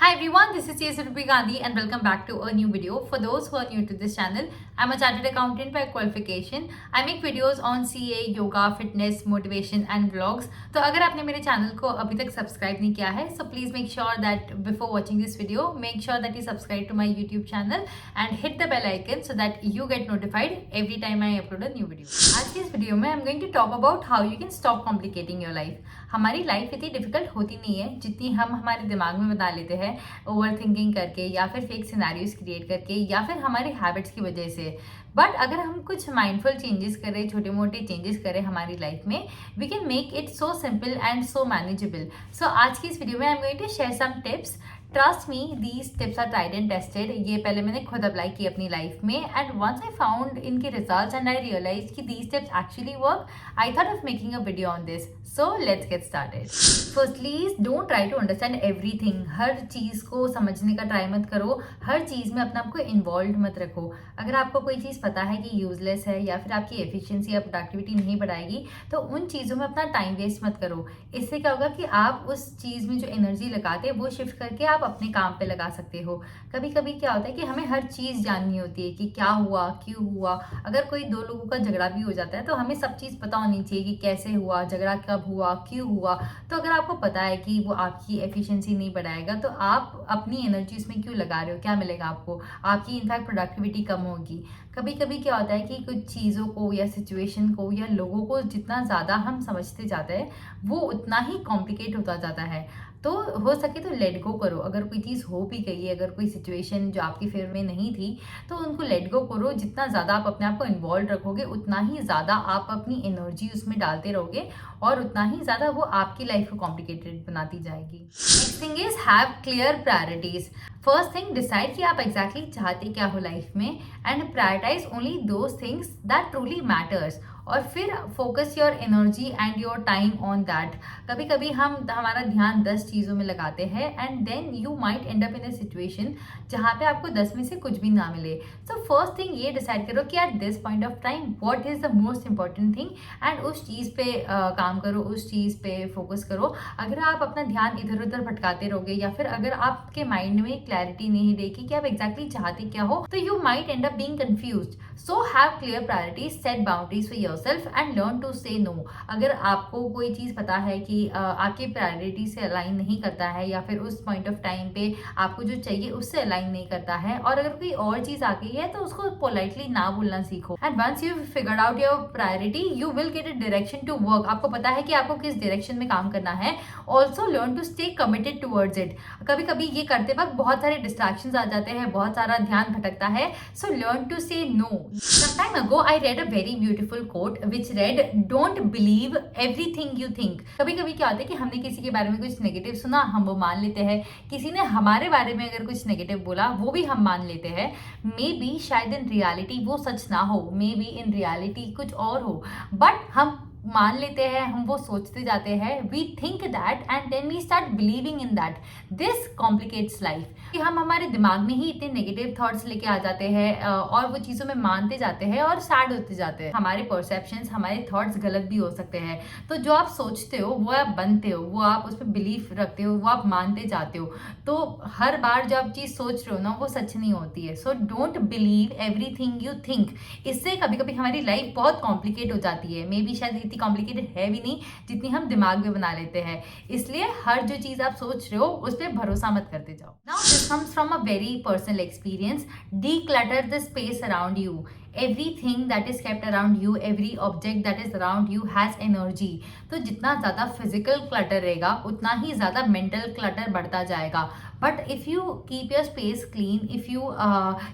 Hi everyone, this is Ruby Gandhi and welcome back to a new video. For those who are new to this channel, I'm a chartered accountant by qualification. I make videos on CA, yoga, fitness, motivation and vlogs. तो अगर आपने मेरे channel को अभी तक subscribe नहीं किया है, so please make sure that before watching this video, make sure that you subscribe to my YouTube channel and hit the bell icon so that you get notified every time I upload a new video. आज की इस video में I'm going to talk about how you can stop complicating your life. हमारी life इतनी difficult होती नहीं है जितनी हम हमारे दिमाग में बना लेते हैं ओवर थिंकिंग करके या फिर फेक सिनेरियोज क्रिएट करके या फिर हमारी हैबिट्स की वजह से। बट अगर हम कुछ माइंडफुल चेंजेस करें, छोटे मोटे चेंजेस करें हमारी लाइफ में, we can make it so simple and so manageable. So आज की इस वीडियो में I am going to share some tips. Trust me, these tips are tried and tested. ये पहले मैंने खुद अप्लाई की अपनी लाइफ में एंड वंस आई फाउंड इनके रिजल्ट्स एंड आई रियलाइज कि these tips actually work, I thought of making a video on this. So let's get started. Firstly, don't try to understand everything. हर चीज़ को समझने का try मत करो, हर चीज़ में अपने आप को इन्वॉल्व मत रखो। अगर आपको कोई चीज़ पता है कि यूजलेस है या फिर आपकी एफिशिएंसी या प्रोडक्टिविटी नहीं बढ़ाएगी, तो उन चीज़ों में अपना टाइम वेस्ट मत करो। इससे क्या होगा कि आप उस चीज़ में जो एनर्जी लगाते हैं वो शिफ्ट करके आप अपने काम पे लगा सकते हो। कभी कभी क्या होता है कि हमें हर चीज़ जाननी होती है कि क्या हुआ, क्यों हुआ। अगर कोई दो लोगों का झगड़ा भी हो जाता है तो हमें सब चीज़ पता होनी चाहिए कि कैसे हुआ, झगड़ा कब हुआ, क्यों हुआ। तो अगर आपको पता है कि वो आपकी एफिशिएंसी नहीं बढ़ाएगा तो आप अपनी एनर्जी उसमें क्यों लगा रहे हो, क्या मिलेगा आपको? आपकी इनफैक्ट प्रोडक्टिविटी कम होगी। कभी कभी क्या होता है कि कुछ चीज़ों को या सिचुएशन को या लोगों को जितना ज़्यादा हम समझते जाते हैं वो उतना ही कॉम्प्लिकेट होता जाता है। तो हो सके तो लेट गो करो। अगर कोई चीज़ हो भी गई है, अगर कोई सिचुएशन जो आपकी फेवर में नहीं थी, तो उनको लेट गो करो। जितना ज़्यादा आप अपने आप को इन्वॉल्व रखोगे उतना ही ज़्यादा आप अपनी एनर्जी उसमें डालते रहोगे और उतना ही ज़्यादा वो आपकी लाइफ को कॉम्प्लिकेटेड बनाती जाएगी। Next thing is have clear priorities. First thing, decide कि आप एग्जैक्टली चाहते क्या हो लाइफ में and prioritize only those things that truly matters. और फिर focus your energy and your time on that. कभी कभी हम हमारा ध्यान 10 चीज़ों में लगाते हैं and then you might end up in a situation जहाँ पे आपको 10 में से कुछ भी ना मिले। सो फर्स्ट थिंग ये डिसाइड करो कि at this point of time what is the most important thing and उस चीज़ पे काम करो, उस चीज़ पे फोकस करो। अगर आप अपना ध्यान इधर उधर भटकाते रहोगे या फिर अगर आपके माइंड में क्लैरिटी नहीं रहेगी कि आप एग्जैक्टली चाहते क्या हो, तो you might end up being confused. So have clear priorities, set boundaries for yourself and learn to say no. अगर आपको कोई चीज़ पता है कि आपकी प्रायोरिटी से अलाइन नहीं करता है या फिर उस पॉइंट ऑफ टाइम पे आपको जो चाहिए उससे अलाइन नहीं करता है और अगर कोई और चीज़ आ गई है तो उसको पोलाइटली ना बोलना सीखो। And once you figured out your priority you will get a direction to work. आपको पता है कि आपको किस डायरेक्शन में काम करना है। Also learn to stay committed towards it. कभी कभी ये करते वक्त बहुत सारे डिस्ट्रैक्शंस आ जाते हैं, बहुत सारा ध्यान भटकता है। So learn to say no. Some time ago I read a very beautiful quote which read, don't believe everything you think. कभी कभी क्या होता है कि हमने किसी के बारे में कुछ नेगेटिव सुना, हम वो मान लेते हैं। किसी ने हमारे बारे में अगर कुछ नेगेटिव बोला वो भी हम मान लेते हैं। मे बी शायद इन रियलिटी वो सच ना हो, मे बी इन रियलिटी कुछ और हो, बट हम मान लेते हैं, हम वो सोचते जाते हैं। We think that and then we start believing in that. This complicates life कि हम हमारे दिमाग में ही इतने नेगेटिव थॉट्स लेके आ जाते हैं और वो चीज़ों में मानते जाते हैं और सैड होते जाते हैं। हमारे परसेप्शंस, हमारे थॉट्स गलत भी हो सकते हैं। तो जो आप सोचते हो वो आप बनते हो, वो आप उस पर बिलीव रखते हो, वो आप मानते जाते हो। तो हर बार जो आप चीज़ सोच रहे हो ना वो सच नहीं होती है। So don't believe everything you think. इससे कभी कभी हमारी लाइफ बहुत कॉम्प्लिकेट हो जाती है। मे बी शायद कॉम्प्लिकेटेड है भी नहीं जितनी हम दिमाग में बना लेते हैं। इसलिए हर जो चीज आप सोच रहे हो उस पर भरोसा मत करते जाओ। Now this comes from a very personal experience. Declutter the space around you. Everything that is kept around you, every object that is around you has energy. तो जितना ज़्यादा फिजिकल क्लटर रहेगा उतना ही ज़्यादा मेंटल क्लटर बढ़ता जाएगा। But if you keep your space clean, if you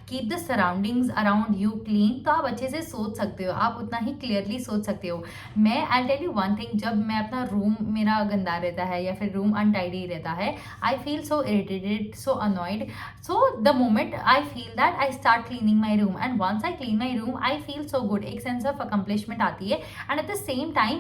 keep the surroundings around you clean, तो आप अच्छे से सोच सकते हो, आप उतना ही क्लियरली सोच सकते हो। मैं I tell you one thing, जब मैं अपना रूम मेरा गंदा रहता है या फिर रूम अनटाइडी रहता है, I feel so irritated, so annoyed. So the moment I feel that I start cleaning my room and once I clean my room I feel so good. एक सेंस ऑफ अकम्पलिशमेंट आती है and at the same time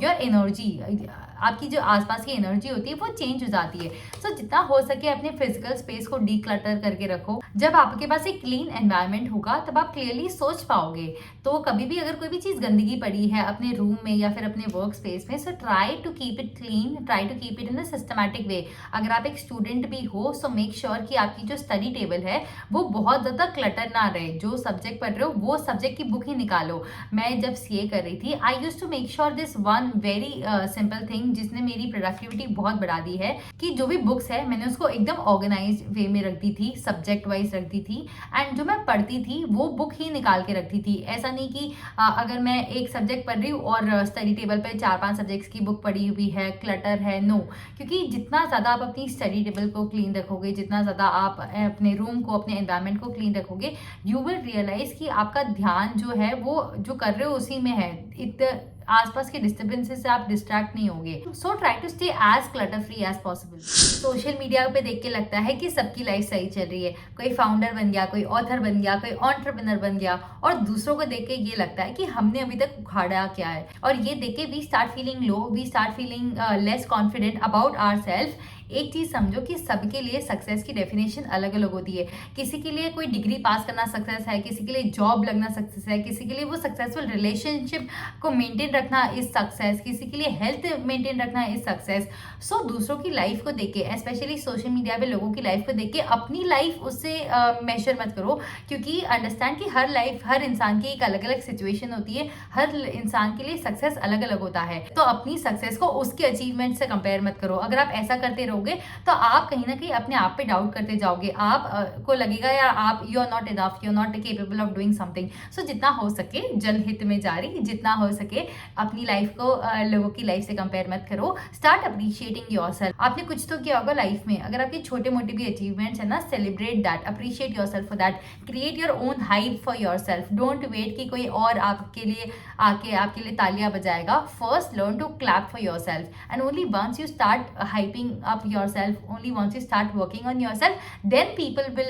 your energy, आपकी जो आसपास की energy होती है वो चेंज हो जाती है। सो जितना हो सके अपने अपने फिजिकल स्पेस को डीक्लटर करके रखो। जब आपके पास एक क्लीन एनवायरनमेंट होगा तब आप क्लियरली सोच पाओगे। तो कभी भी अगर कोई भी चीज गंदगी पड़ी है अपने रूम में या फिर अपने वर्क स्पेस में, so try to keep it clean, try to keep it in a systematic way. अगर आप एक स्टूडेंट भी हो सो मेक श्योर कि आपकी जो स्टडी टेबल है वो बहुत ज्यादा क्लटर ना रहे। जो सब्जेक्ट पढ़ रहे हो वो सब्जेक्ट की बुक ही निकालो। मैं जब सीए कर रही थी, I used to make sure this one very simple thing जिसने मेरी प्रोडक्टिविटी बहुत बढ़ा दी है, कि जो भी बुक्स है मैंने उसको एकदम ऑर्गेनाइज वे में रख दी थी, सब्जेक्ट वाइज रख दी थी। एंड जो मैं पढ़ती थी वो बुक ही निकाल के रखती थी। ऐसा नहीं कि अगर मैं एक सब्जेक्ट पढ़ रही हूँ और स्टडी टेबल पे 4-5 सब्जेक्ट्स की बुक पढ़ी हुई है, क्लटर है, नो। क्योंकि जितना ज्यादा आप अपनी स्टडी टेबल को क्लीन रखोगे, जितना ज्यादा आप अपने रूम को, अपने एनवायरमेंट को क्लीन रखोगे, यू विल रियलाइज कि आपका ध्यान जो है वो जो कर रहे हो उसी में है। आसपास के डिस्टर्बेंसेस से आप डिस्ट्रैक्ट नहीं होगे। So try to stay as clutter free as possible. Social media पे देख के लगता है कि सबकी लाइफ सही चल रही है, कोई फाउंडर बन गया, कोई ऑथर बन गया, कोई एंटरप्रेन्योर बन गया, और दूसरों को देख के ये लगता है कि हमने अभी तक उखाड़ा क्या है। और ये देख के we start feeling low, we start feeling less confident about our self. एक चीज समझो कि सबके लिए सक्सेस की डेफिनेशन अलग अलग होती है। किसी के लिए कोई डिग्री पास करना सक्सेस है, किसी के लिए जॉब लगना सक्सेस है, किसी के लिए वो सक्सेसफुल रिलेशनशिप को मेंटेन रखना इज सक्सेस, किसी के लिए हेल्थ मेंटेन रखना इज सक्सेस। सो दूसरों की लाइफ को देख के, स्पेशली सोशल मीडिया पे लोगों की लाइफ को देख के अपनी लाइफ उससे मेजर मत करो। क्योंकि अंडरस्टैंड कि हर इंसान की एक अलग अलग सिचुएशन होती है, हर इंसान के लिए सक्सेस अलग अलग होता है। तो अपनी सक्सेस को उसके अचीवमेंट से कंपेयर मत करो। अगर आप ऐसा करते रहोगे तो आप कहीं ना कहीं अपने आप पे डाउट करते जाओगे। आप को लगेगा यार आप you are not enough, you are not capable of doing something. So जितना हो सके जनहित में जारी, जितना हो सके अपनी लाइफ को लोगों की लाइफ से कंपेयर मत करो। Start appreciating yourself. आपने कुछ तो किया होगा लाइफ में, अगर आपके छोटे मोटे भी अचीवमेंट्स है ना, celebrate that, appreciate yourself for that, create your own hype for yourself. Don't wait कि कोई और आपके लिए आके आपके लिए तालियां बजाएगा। First learn to clap for yourself and only once you start hyping up yourself, only once you start working on yourself, then people will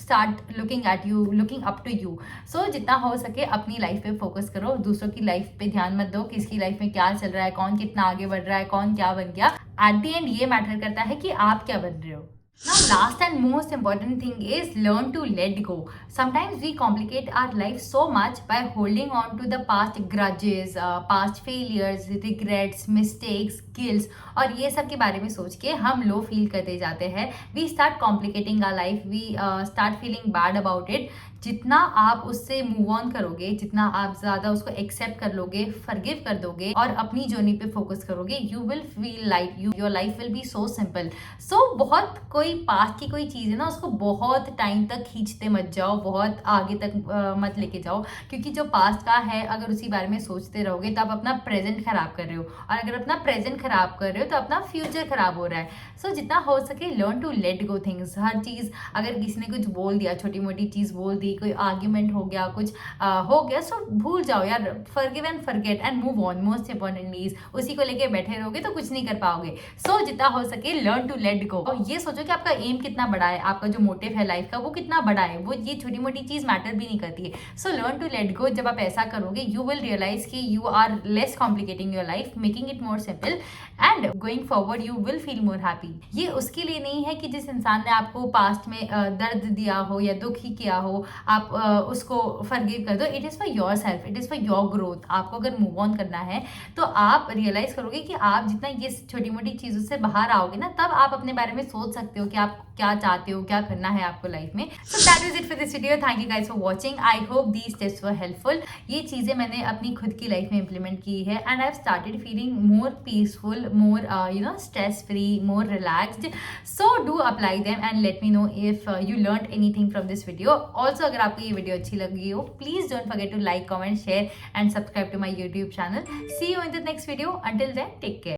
start looking at you, looking up to you. So जितना हो सके अपनी life पे focus करो, दूसरों की life पे ध्यान मत दो, किसकी लाइफ में क्या चल रहा है, कौन कितना आगे बढ़ रहा है, कौन क्या बन गया। एट द एंड ये मैटर करता है कि आप क्या बन रहे हो। Now, last and most important thing is learn to let go. Sometimes we complicate our life so much by holding on to the past grudges, past failures, regrets, mistakes, guilt, और ये सब के बारे में सोच के हम लो फील करते जाते हैं। We start complicating our life, we start feeling bad about it. जितना आप उससे मूव ऑन करोगे, जितना आप ज्यादा उसको एक्सेप्ट कर लोगे, फॉरगिव कर दोगे और अपनी जर्नी पे फोकस करोगे, you will feel light, your life will be so simple. So बहुत कोई पास्ट की कोई चीज है ना, उसको बहुत टाइम तक खींचते मत जाओ, बहुत आगे तक मत लेके जाओ। क्योंकि जो पास्ट का है अगर उसी बारे में सोचते रहोगे तो आप अपना प्रेजेंट खराब कर रहे हो, और अगर अपना प्रेजेंट खराब कर रहे हो तो अपना फ्यूचर खराब हो रहा है। सो जितना हो सके learn to let go things. हर चीज, अगर किसी ने कुछ बोल दिया, छोटी मोटी चीज बोल दी, कोई आर्ग्यूमेंट हो गया, कुछ हो गया, सो भूल जाओ यार, forgive and forget and move on. Most importantly is उसी को लेके बैठे रहोगे तो कुछ नहीं कर पाओगे। सो जितना हो सके लर्न टू लेट गो। और ये सोचो कि आपका एम कितना बड़ा है, आपका जो मोटिव है लाइफ का वो कितना बड़ा है, वो ये छोटी मोटी चीज मैटर भी नहीं करती है। So learn to let go. जब आप ऐसा करोगे यू विल रियलाइज कि you are less complicating your life, making it more simple, and going forward you will feel more happy. ये उसके लिए नहीं है कि जिस इंसान ने आपको पास्ट में दर्द दिया हो या दुख ही किया हो आप उसको फॉरगिव कर दो। It is for your self, it is for your growth. आपको अगर मूव ऑन करना है तो आप रियलाइज करोगे कि आप जितना ये छोटी मोटी चीजों से बाहर आओगे ना, तब आप अपने बारे में सोच सकते हो कि आप क्या चाहते हो, क्या करना है आपको लाइफ में। So that is it for this video. Thank you guys for watching. I hope these tips were helpful. ये चीजें मैंने अपनी खुद की लाइफ में इंप्लीमेंट की है and I have started feeling more peaceful, more stress free, more relaxed. So do apply them and let me know if you learned anything from this video. Also अगर आपको ये वीडियो अच्छी लगी हो, please don't forget to like, comment, share and subscribe to my YouTube channel. See you in the next video. Until then, take care.